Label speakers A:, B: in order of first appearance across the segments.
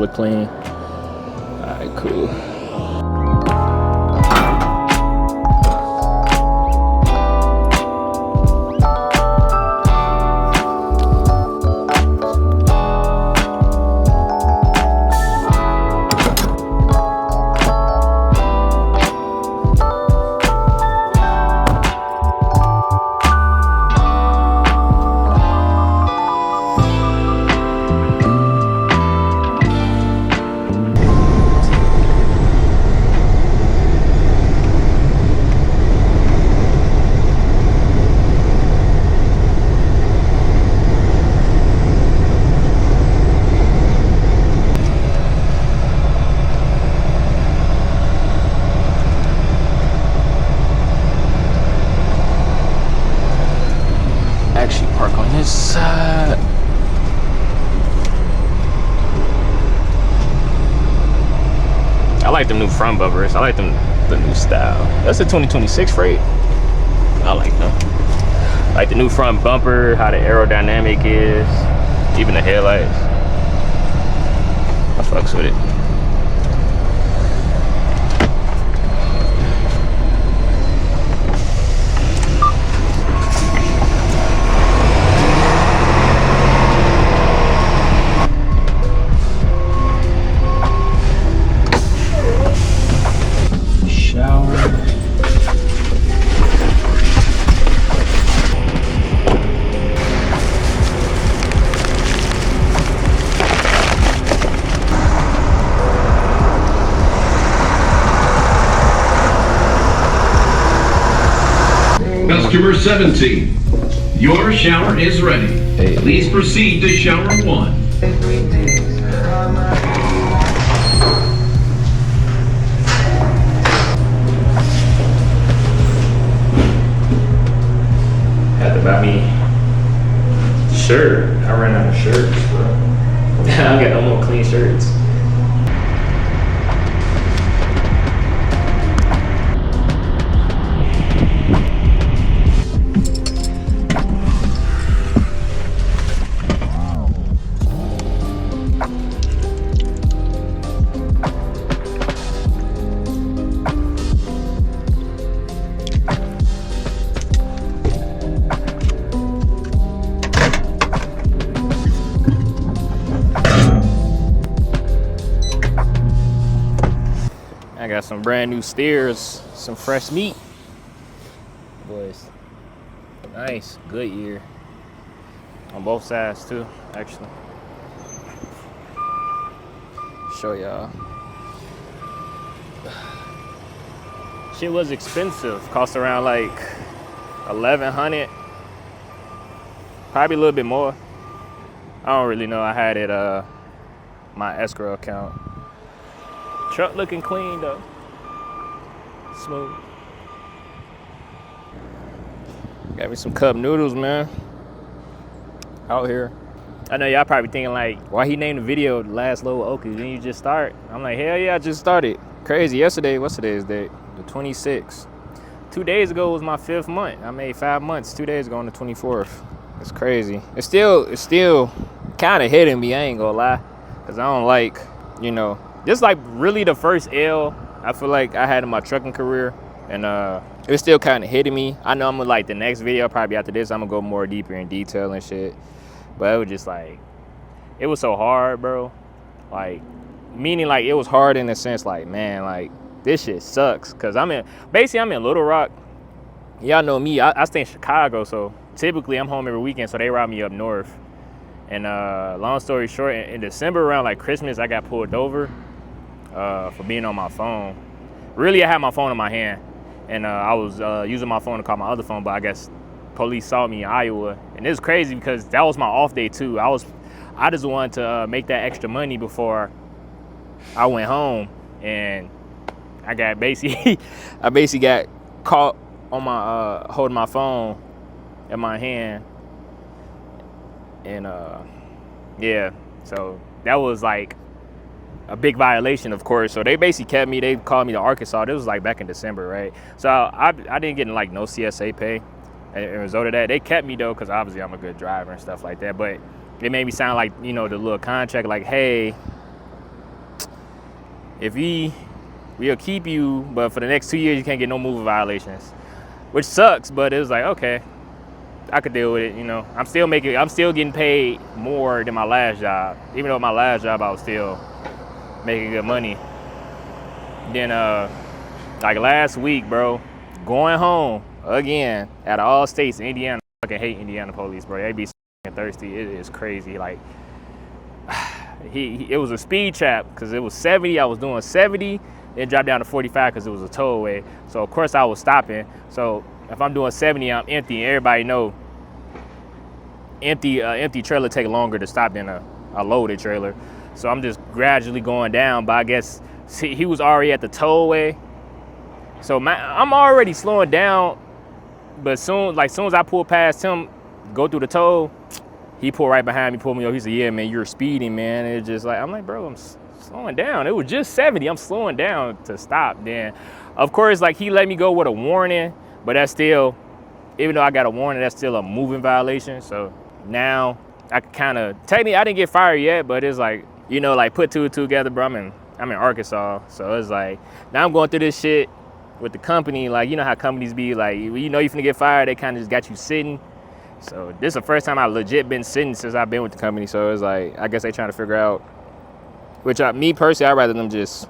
A: look clean. All right, cool. Actually park on this side. I like them new front bumpers. I like them, the new style. That's a 2026 freight. I like them. Like the new front bumper, how the aerodynamic is, even the headlights. I fucks with it.
B: Customer 17, your shower is ready. Please proceed to shower 1.
A: Had to buy me a shirt. I ran out of shirts, bro. I don't got no more clean shirts. I got some brand new steers, some fresh meat. Boys, nice, good year. On both sides too, actually. Show y'all. Shit was expensive, cost around like 1,100, probably a little bit more. I don't really know, I had it, my escrow account. Truck looking clean though, smooth. Got me some cup noodles, man. Out here. I know y'all probably thinking like, why he named the video The Last Load with Oakley? Didn't you just start? I'm like, hell yeah, I just started. Crazy. Yesterday, what's today's date? The 26th. 2 days ago was my 5th month. I made 5 months 2 days ago on the 24th. It's crazy. It's still kind of hitting me, I ain't gonna lie. Cause I don't like, you know, this is like really the first L I feel like I had in my trucking career, and it was still kind of hitting me. I know I'm gonna like the next video, probably after this, I'm gonna go more deeper in detail and shit. But it was just like, it was so hard, bro. Like, meaning like it was hard in the sense like, man, like this shit sucks. Cause I'm in Little Rock. Y'all know me, I stay in Chicago, so typically I'm home every weekend, so they route me up north. And long story short, in December around like Christmas, I got pulled over for being on my phone. Really, I had my phone in my hand, and I was using my phone to call my other phone, but I guess police saw me in Iowa. And it's crazy because that was my off day too. I just wanted to make that extra money before I went home, and I got basically got caught on my holding my phone in my hand, and yeah, so that was like a big violation, of course. So they basically kept me. They called me to Arkansas. This was like back in December, right? So I didn't get like no CSA pay. And as a result of that, they kept me though, because obviously I'm a good driver and stuff like that. But it made me sound like, you know, the little contract, like, hey, we'll keep you, but for the next 2 years you can't get no moving violations, which sucks. But it was like, okay, I could deal with it. You know, I'm still getting paid more than my last job, even though my last job I was still making good money. Then like last week, bro, going home again out of all states, Indiana. I fucking hate Indiana police, bro. They be thirsty. It is crazy. Like it was a speed trap because it was 70. I was doing 70, then dropped down to 45 because it was a tollway. So of course I was stopping. So if I'm doing 70, I'm empty. Everybody know empty trailer take longer to stop than a loaded trailer. So I'm just gradually going down. But I guess he was already at the tollway. So I'm already slowing down. But soon as I pull past him, go through the toll, he pulled right behind me, pulled me over. He said, "Yeah, man, you're speeding, man." And it's just like, I'm like, bro, I'm slowing down. It was just 70. I'm slowing down to stop. Then, of course, like he let me go with a warning, but that's still, even though I got a warning, that's still a moving violation. So now I kind of, technically I didn't get fired yet, but it's like, you know, like put two and two together, bro. I'm in Arkansas. So it's like, now I'm going through this shit with the company. Like, you know how companies be like, you know, you finna get fired, they kind of just got you sitting. So this is the first time I legit been sitting since I've been with the company. So it's like, I guess they trying to figure out, which me personally, I'd rather them just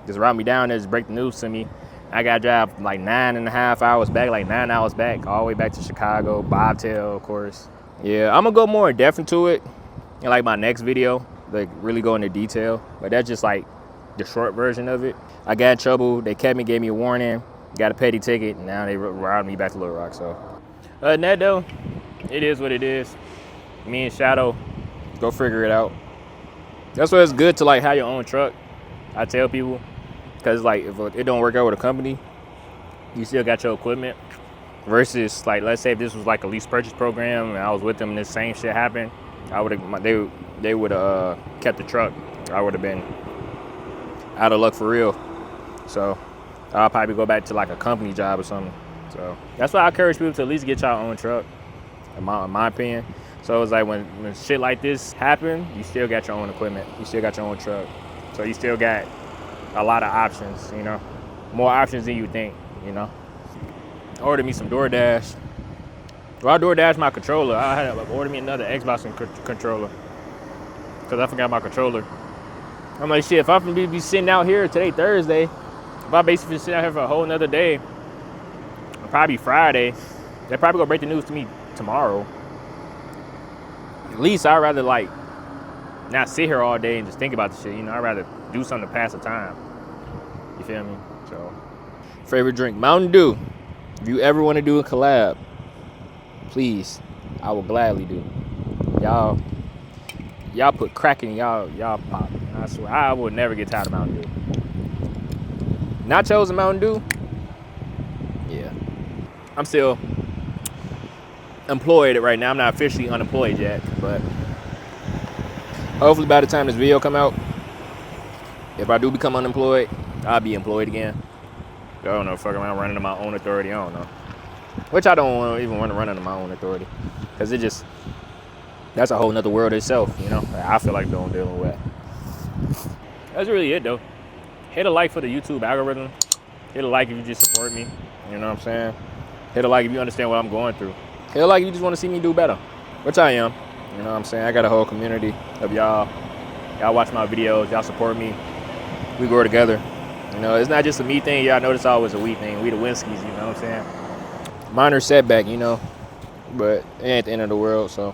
A: route me down there, just break the news to me. I got to drive like 9.5 hours back, like 9 hours back, all the way back to Chicago, bobtail, of course. Yeah, I'm gonna go more in depth into it in like my next video, like really go into detail. But that's just like the short version of it. I got in trouble, they kept me, gave me a warning, got a petty ticket, and now they routed me back to Little Rock. So other than that though, it is what it is. Me and Shadow, go figure it out. That's why it's good to like have your own truck. I tell people, because like if it don't work out with a company, you still got your equipment. Versus like, let's say if this was like a lease purchase program and I was with them and this same shit happened, they would have kept the truck. I would have been out of luck for real. So I'll probably go back to like a company job or something. So that's why I encourage people to at least get y'all own truck, in my opinion. So it's like when shit like this happen, you still got your own equipment. You still got your own truck. So you still got a lot of options, you know. More options than you think, you know. I ordered me some DoorDash. Well, I DoorDash my controller. I had to order me another Xbox controller because I forgot my controller. I'm like, shit, if I'm gonna be sitting out here today, Thursday, if I basically sit out here for a whole nother day, probably Friday, they're probably gonna break the news to me tomorrow. At least I'd rather like not sit here all day and just think about the shit, you know. I'd rather do something to pass the time. You feel me? So, favorite drink, Mountain Dew. If you ever want to do a collab, please, I will gladly do. Y'all put crack in y'all pop. I swear, I will never get tired of Mountain Dew. Nachos and Mountain Dew. Yeah, I'm still employed right now. I'm not officially unemployed yet, but hopefully by the time this video come out, if I do become unemployed, I'll be employed again. I don't know, fuck around running to my own authority, I don't know. Which I don't even want to run under my own authority. Because that's a whole nother world itself, you know. I feel like dealing with. That's really it though. Hit a like for the YouTube algorithm. Hit a like if you just support me. You know what I'm saying? Hit a like if you understand what I'm going through. Hit a like if you just want to see me do better. Which I am. You know what I'm saying? I got a whole community of y'all. Y'all watch my videos. Y'all support me. We grow together. You know, it's not just a me thing. Y'all know it's always a we thing. We the Winskis, you know what I'm saying? Minor setback, you know. But it ain't the end of the world, so.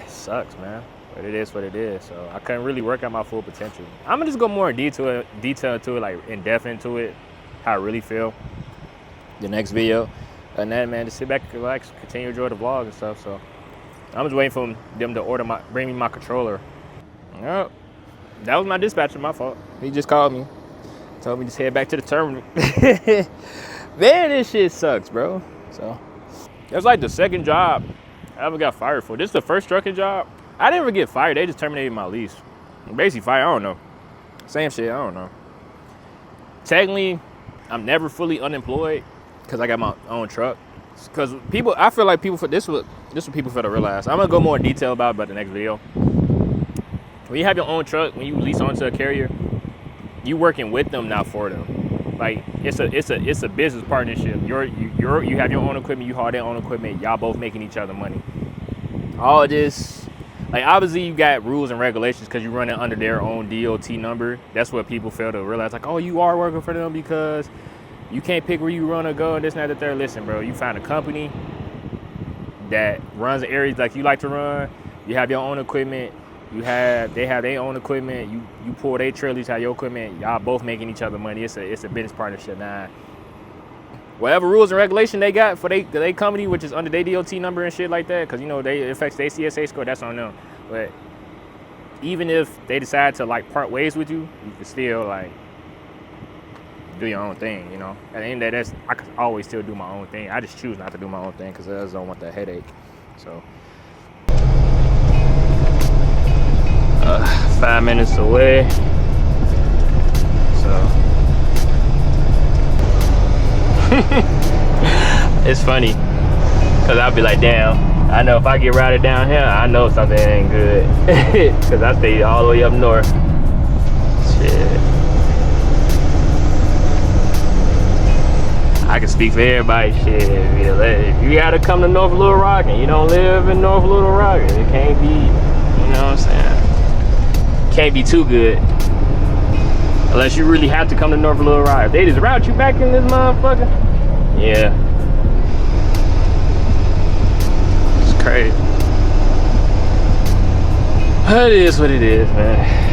A: It sucks, man. But it is what it is. So I couldn't really work out my full potential. I'm gonna just go more in detail into it, like in depth into it, how I really feel. The next video. And then, man, just sit back and relax, continue to enjoy the vlog and stuff. So I'm just waiting for them to bring me my controller. Yep. That was my dispatcher, my fault. He just called me. Told me to just head back to the terminal. Man, this shit sucks, bro. So it's like the second job I ever got fired for. This is the first trucking job. I didn't ever get fired. They just terminated my lease. Basically fired, I don't know. Same shit, I don't know. Technically, I'm never fully unemployed because I got my own truck. Because I feel like this is what people fail to realize. I'm gonna go more in detail about the next video. When you have your own truck, when you lease onto a carrier, you working with them, not for them. Like it's a business partnership. You have your own equipment, you haul their own equipment. Y'all both making each other money. All this, like obviously you got rules and regulations because you're running under their own DOT number. That's what people fail to realize. Like, oh, you are working for them because you can't pick where you run or go and this and that, the third. Listen, bro, you find a company that runs areas like you like to run. You have your own equipment. They have their own equipment. You pull their trailers, have your equipment. Y'all both making each other money. It's a business partnership now. Whatever rules and regulation they got for they company, which is under their DOT number and shit like that, because you know it affects their CSA score. That's on them. But even if they decide to like part ways with you, you can still like do your own thing. You know, at the end of the day, I can always still do my own thing. I just choose not to do my own thing because I just don't want that headache. So. 5 minutes away, so it's funny because I'll be like, damn, I know if I get routed down here, I know something ain't good because I stay all the way up north. Shit, I can speak for everybody. Shit, if you gotta come to North Little Rock and you don't live in North Little Rock, it can't be, you know what I'm saying? Can't be too good unless you really have to come to North Little Rock. If they just route you back in this motherfucker, yeah, it's crazy. It is what it is, man.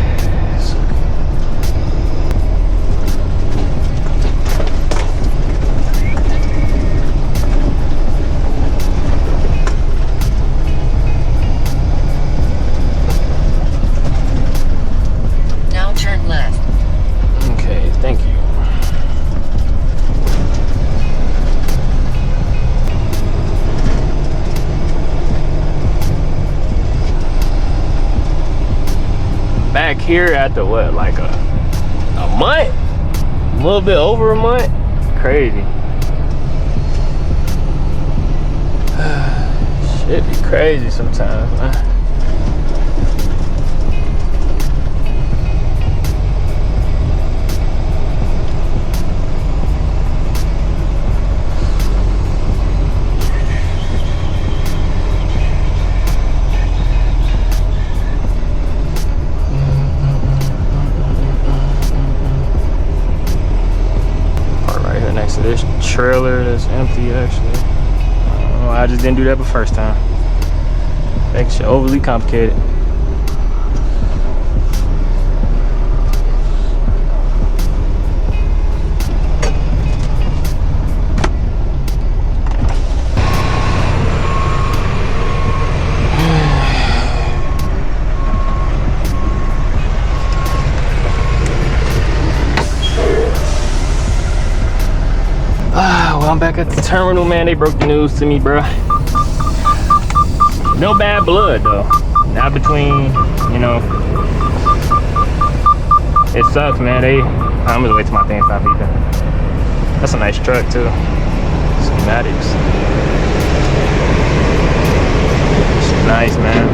A: Back here after what, like a month? A little bit over a month? Crazy. Shit be crazy sometimes, man. This trailer that's empty, actually. I just didn't do that the first time. That shit overly complicated. I'm back at the terminal, man. They broke the news to me, bro. No bad blood, though. Not between, you know. It sucks, man. I'm gonna wait till my thing stop even. That's a nice truck, too. Schematics. It's nice, man.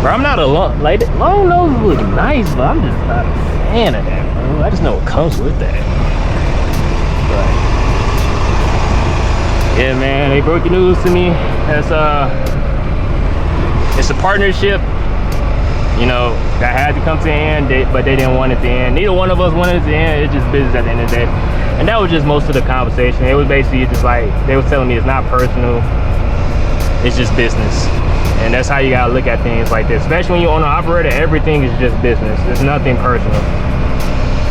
A: Bro, I'm not a long nose look nice, but I'm just not a fan of that, bro. I just know what comes with that. But yeah, man, they broke the news to me. It's a partnership, you know, that had to come to an end, but they didn't want it to end. Neither one of us wanted it to end. It's just business at the end of the day. And that was just most of the conversation. It was basically just like, they was telling me it's not personal, it's just business. And that's how you gotta look at things like this. Especially when you're owner operator, everything is just business. It's nothing personal.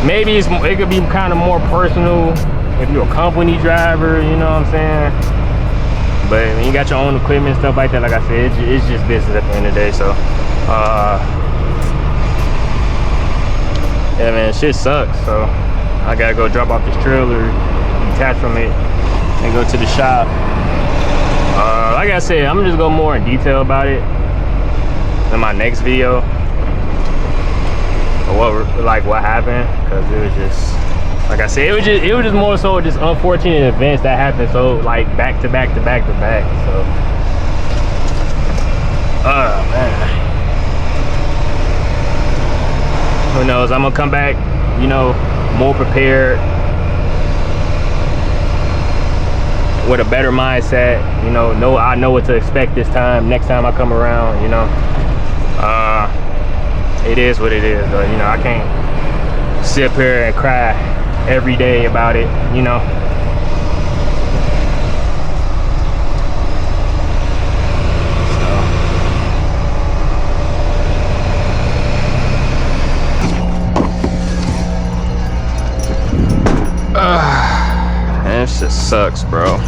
A: Maybe it could be kind of more personal if you're a company driver, you know what I'm saying? But when you got your own equipment and stuff like that, like I said, it's just business at the end of the day. So, yeah, man, shit sucks. So, I gotta go drop off this trailer, detach from it, and go to the shop. Like I said, I'm just going more in detail about it in my next video. What happened, because it was just, like I said, it was just more so just unfortunate events that happened, so like back to back. So man, who knows? I'm gonna come back you know, more prepared, with a better mindset. You know, I know what to expect this time. Next time I come around, you know, it is what it is. But you know, I can't sit up here and cry every day about it. You know. Man, this just sucks, bro.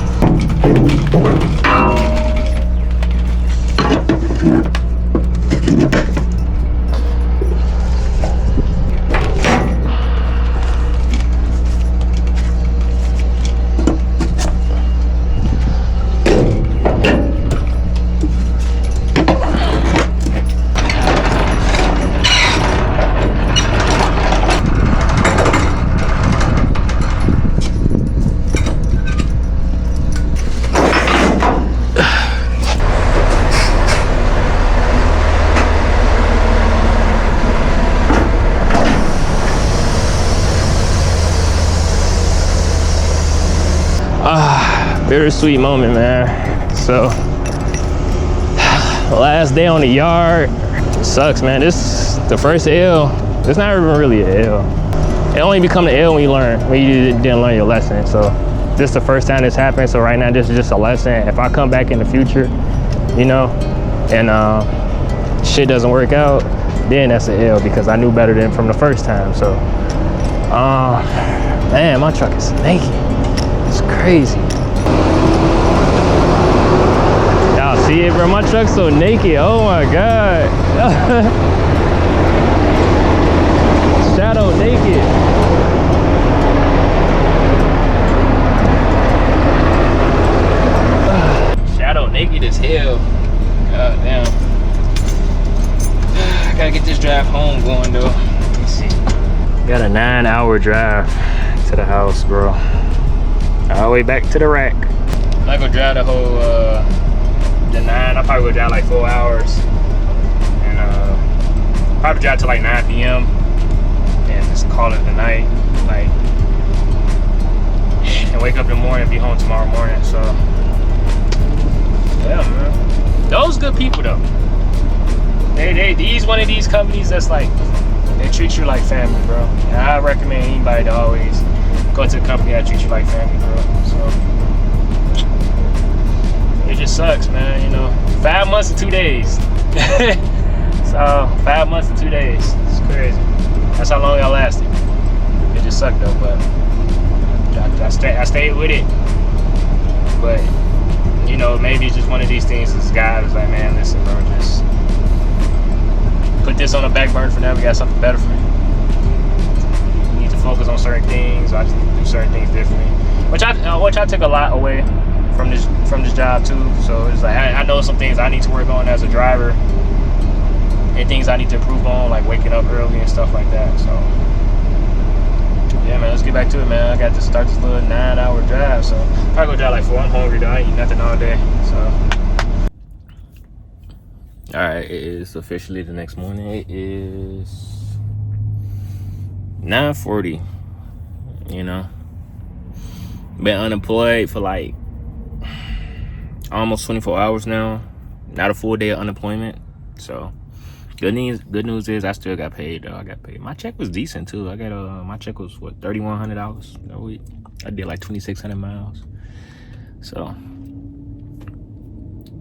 A: Bittersweet moment, man. So, last day on the yard. It sucks, man. This the first L. It's not even really an L. It only become an L when you didn't learn your lesson. So, this is the first time this happened. So right now, this is just a lesson. If I come back in the future, you know, and shit doesn't work out, then that's an L because I knew better than from the first time. So, man, my truck is naked. It's crazy. Y'all see it, bro? My truck's so naked. Oh my God. Shadow naked. Shadow naked as hell. God damn. I gotta get this drive home going though. Let me see. Got a 9-hour drive to the house, bro. All the way back to the rack. I'm not gonna drive the whole the 9. I'll probably go drive like 4 hours, and probably drive till like 9 p.m. and just call it the night, like, and wake up in the morning and be home tomorrow morning. So yeah, man, those good people though. These one of these companies that's like, they treat you like family, bro. And I recommend anybody to always go to a company that treats you like family, bro. So it just sucks, man. You know, 5 months and 2 days. So 5 months and 2 days. It's crazy. That's how long y'all lasted. It just sucked though, but I stayed with it. But you know, maybe it's just one of these things. This guy was like, man, listen, bro, just put this on the back burner for now. We got something better for you. You need to focus on certain things. I just need to do certain things differently. Which I took a lot away from this job too. So it's like I know some things I need to work on as a driver, and things I need to improve on, like waking up early and stuff like that. So yeah, man, let's get back to it, man. I got to start this little 9-hour drive, so probably go drive like 4. I'm hungry though. I ain't eat nothing all day. So all right, it is officially the next morning. It is 9:40. You know, been unemployed for like almost 24 hours now. Not a full day of unemployment. So good news is I still got paid though. I got paid. My check was decent too. I got my check was what, $3,100 that week. I did like 2,600 miles. So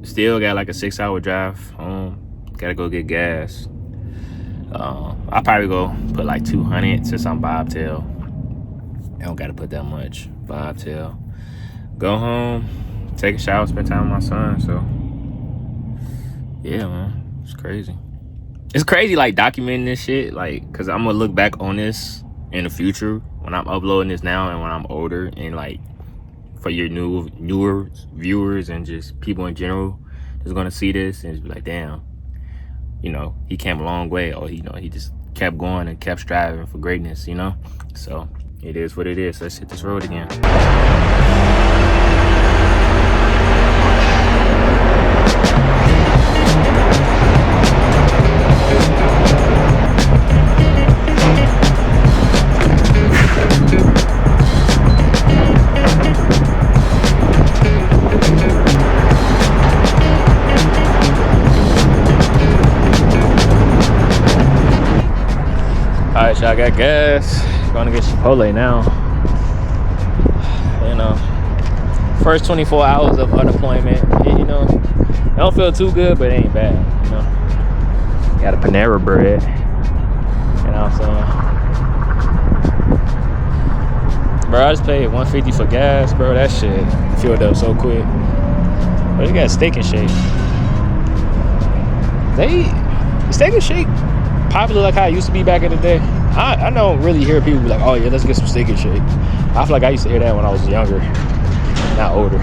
A: still got like a 6-hour drive home. Gotta go get gas. I'll probably go put like 200 since I'm bobtail. I don't gotta put that much. Bobtail. Go home, take a shower, spend time with my son. So yeah, man, it's crazy. It's crazy like documenting this shit, like, cause I'm gonna look back on this in the future when I'm uploading this now and when I'm older, and like for your newer viewers and just people in general that's gonna see this and just be like, damn, you know, he came a long way, or you know, he just kept going and kept striving for greatness, you know. So it is what it is. Let's hit this road again. I got gas. Going to get Chipotle now. You know, first 24 hours of unemployment. You know, I don't feel too good, but it ain't bad. You know, got a Panera bread. You know what I'm saying? Bro, I just paid $150 for gas, bro. That shit filled up so quick. But you got Steak and Shake. Steak and Shake popular like how it used to be back in the day. I don't really hear people be like, oh yeah, let's get some Steak and Shake. I feel like I used to hear that when I was younger, not older.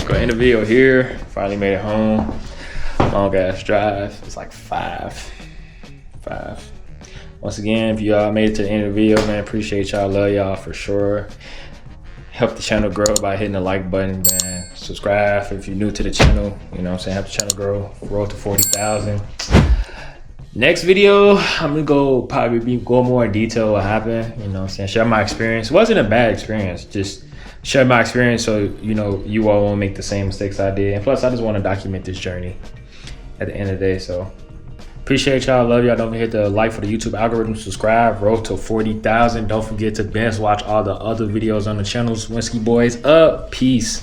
A: Gonna end the video here. Finally made it home. Long ass drive. It's like 5. Once again, if y'all made it to the end of the video, man, appreciate y'all. Love y'all for sure. Help the channel grow by hitting the like button, man. Subscribe if you're new to the channel. You know what I'm saying? Help the channel grow. Roll to 40,000. Next video, I'm gonna go more in detail what happened. You know what I'm saying? Share my experience. It wasn't a bad experience. Just share my experience so you know you all won't make the same mistakes I did. And plus, I just want to document this journey at the end of the day. So appreciate y'all. Love y'all. Don't forget to like for the YouTube algorithm. Subscribe. Roll to 40,000. Don't forget to binge watch all the other videos on the channels. CLAYWITZKI boys up. Peace.